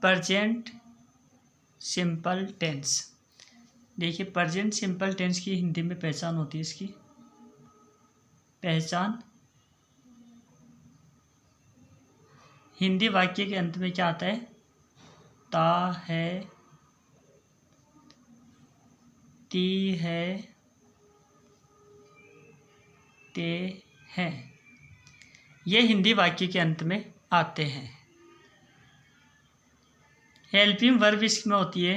Present simple tense. देखिए present simple tense की हिंदी में पहचान होती है, इसकी पहचान हिंदी वाक्य के अंत में क्या आता है? ता है, ती है, ते हैं, ये हिंदी वाक्य के अंत में आते हैं। हेल्पिंग वर्ब इसमें होती है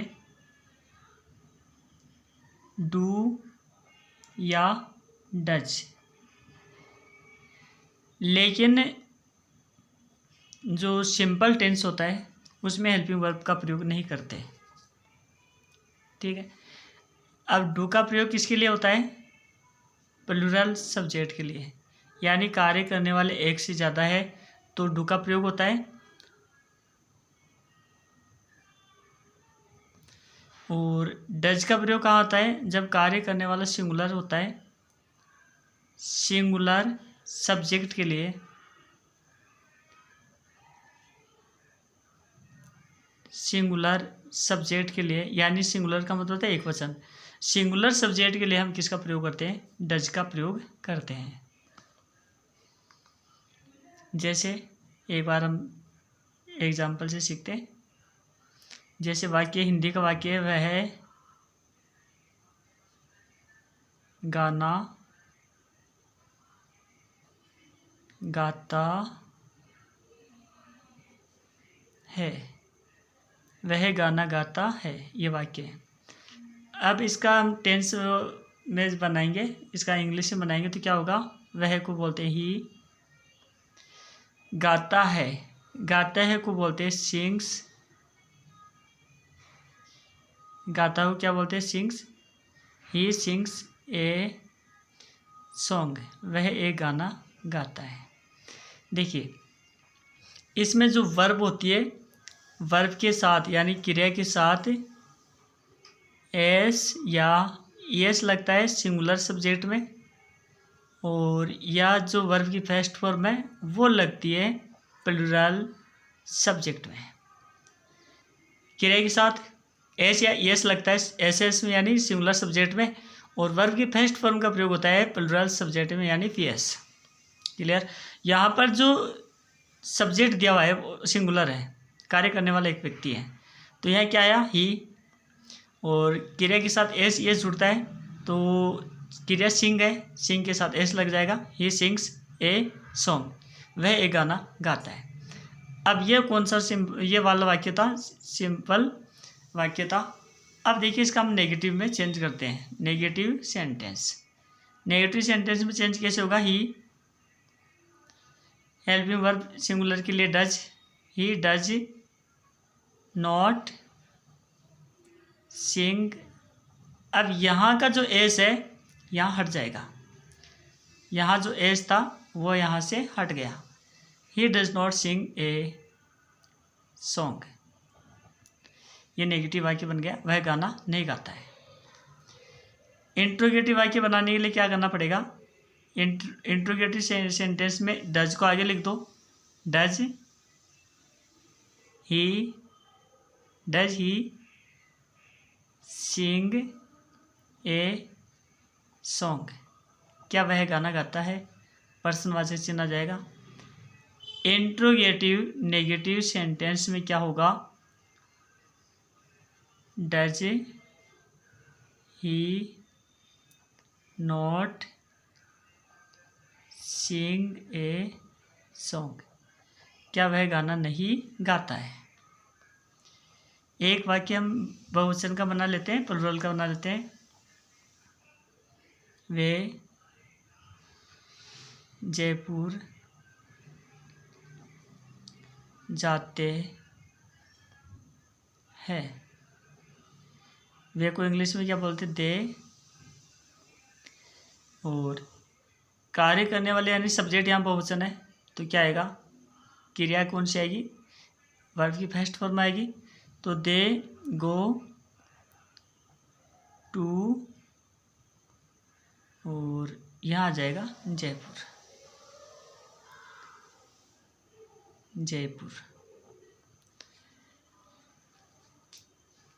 डू या डज, लेकिन जो सिंपल टेंस होता है उसमें हेल्पिंग वर्ब का प्रयोग नहीं करते। ठीक है। अब डू का प्रयोग किसके लिए होता है? प्लूरल सब्जेक्ट के लिए, यानी कार्य करने वाले एक से ज़्यादा है तो डू का प्रयोग होता है। और डज का प्रयोग कहाँ होता है? जब कार्य करने वाला सिंगुलर होता है, सिंगुलर सब्जेक्ट के लिए, सिंगुलर सब्जेक्ट के लिए, यानी सिंगुलर का मतलब होता है एक वचन। सिंगुलर सब्जेक्ट के लिए हम किसका प्रयोग करते हैं? डज का प्रयोग करते हैं। जैसे एक बार हम एग्जाम्पल से सीखते हैं। जैसे वाक्य, हिंदी का वाक्य है, वह है गाना गाता है, वह गाना गाता है, ये वाक्य है। अब इसका हम टेंस में बनाएंगे, इसका इंग्लिश में बनाएंगे तो क्या होगा? वह को बोलते हैं ही, गाता है, गाता है को बोलते हैं सिंग्स, गाता हो क्या बोलते हैं? Sings. He sings a song, वह एक गाना गाता है। देखिए इसमें जो वर्ब होती है, वर्ब के साथ यानी क्रिया के साथ एस या एस लगता है सिंगुलर सब्जेक्ट में, और या जो वर्ब की फर्स्ट फॉर्म है वो लगती है प्लूरल सब्जेक्ट में। क्रिया के साथ एस या एस लगता है एस एस में यानी सिंगुलर सब्जेक्ट में, और वर्ब की फर्स्ट फॉर्म का प्रयोग होता है प्लूरल सब्जेक्ट में यानी पी एस। क्लियर? यहाँ पर जो सब्जेक्ट दिया हुआ है वो सिंगुलर है, कार्य करने वाला एक व्यक्ति है, तो यहाँ क्या आया? ही, और क्रिया के साथ एस एस जुड़ता है तो क्रिया सिंग है, सिंग के साथ एस लग जाएगा, ही सिंग्स ए सॉन्ग, वह एक गाना गाता है। अब ये कौन सा ये वाला वाक्य था? सिंपल वाक्य था। अब देखिए इसका हम नेगेटिव में चेंज करते हैं, नेगेटिव सेंटेंस। नेगेटिव सेंटेंस में चेंज कैसे होगा? ही हेल्पिंग वर्ब सिंगुलर के लिए डज, ही डज नॉट सिंग। अब यहाँ का जो एस है यहाँ हट जाएगा, यहाँ जो एस था वो यहाँ से हट गया। He does not sing a song, ये नेगेटिव वाक्य बन गया, वह गाना नहीं गाता है। इंट्रोगेटिव वाक्य बनाने के लिए क्या करना पड़ेगा? इंट्रोगेटिव सेंटेंस में डज को आगे लिख दो, does he Singh a song, क्या वह गाना गाता है? प्रश्नवाचक चिन्ह आ जाएगा। इंट्रोगेटिव नेगेटिव सेंटेंस में क्या होगा? Does he not sing a song, क्या वह गाना नहीं गाता है? एक वाक्य हम बहुवचन का बना लेते हैं, प्लूरल का बना लेते हैं। वे जयपुर जाते हैं, वे को इंग्लिश में क्या बोलते? दे। और कार्य करने वाले यानी सब्जेक्ट यहाँ बहुवचन है तो क्या आएगा? क्रिया कौन सी आएगी? वर्ब की फर्स्ट फॉर्म आएगी, तो दे गो टू, और यहाँ आ जाएगा जयपुर, जयपुर।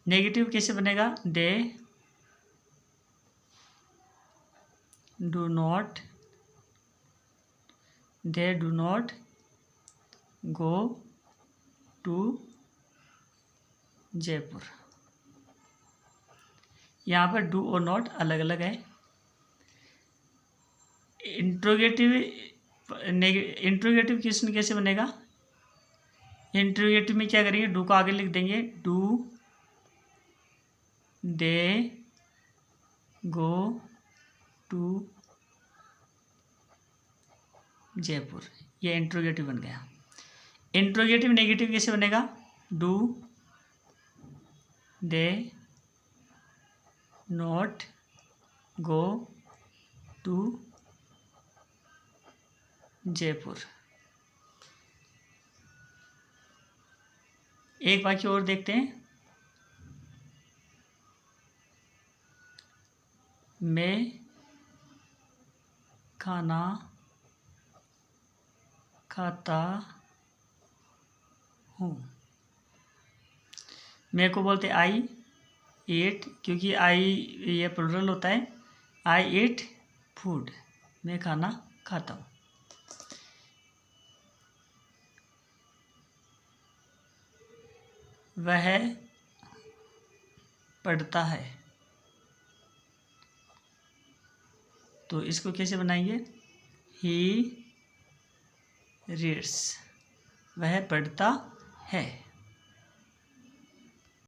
नेगेटिव कैसे बनेगा? They do not go to Jaipur. यहाँ पर डू और नॉट अलग अलग है। इंट्रोगेटिव क्वेश्चन कैसे बनेगा? इंट्रोगेटिव में क्या करेंगे? डू को आगे लिख देंगे, do they go to Jaipur. ये इंट्रोगेटिव बन गया। इंट्रोगेटिव नेगेटिव कैसे बनेगा? Do they not go to Jaipur. एक वाक्य और देखते हैं। मैं खाना खाता हूँ। मैं को बोलते आई एट, क्योंकि आई ये प्लुरल होता है। आई एट फूड, मैं खाना खाता हूँ। वह पढ़ता है। तो इसको कैसे बनाएंगे? ही रीड्स, वह पढ़ता है।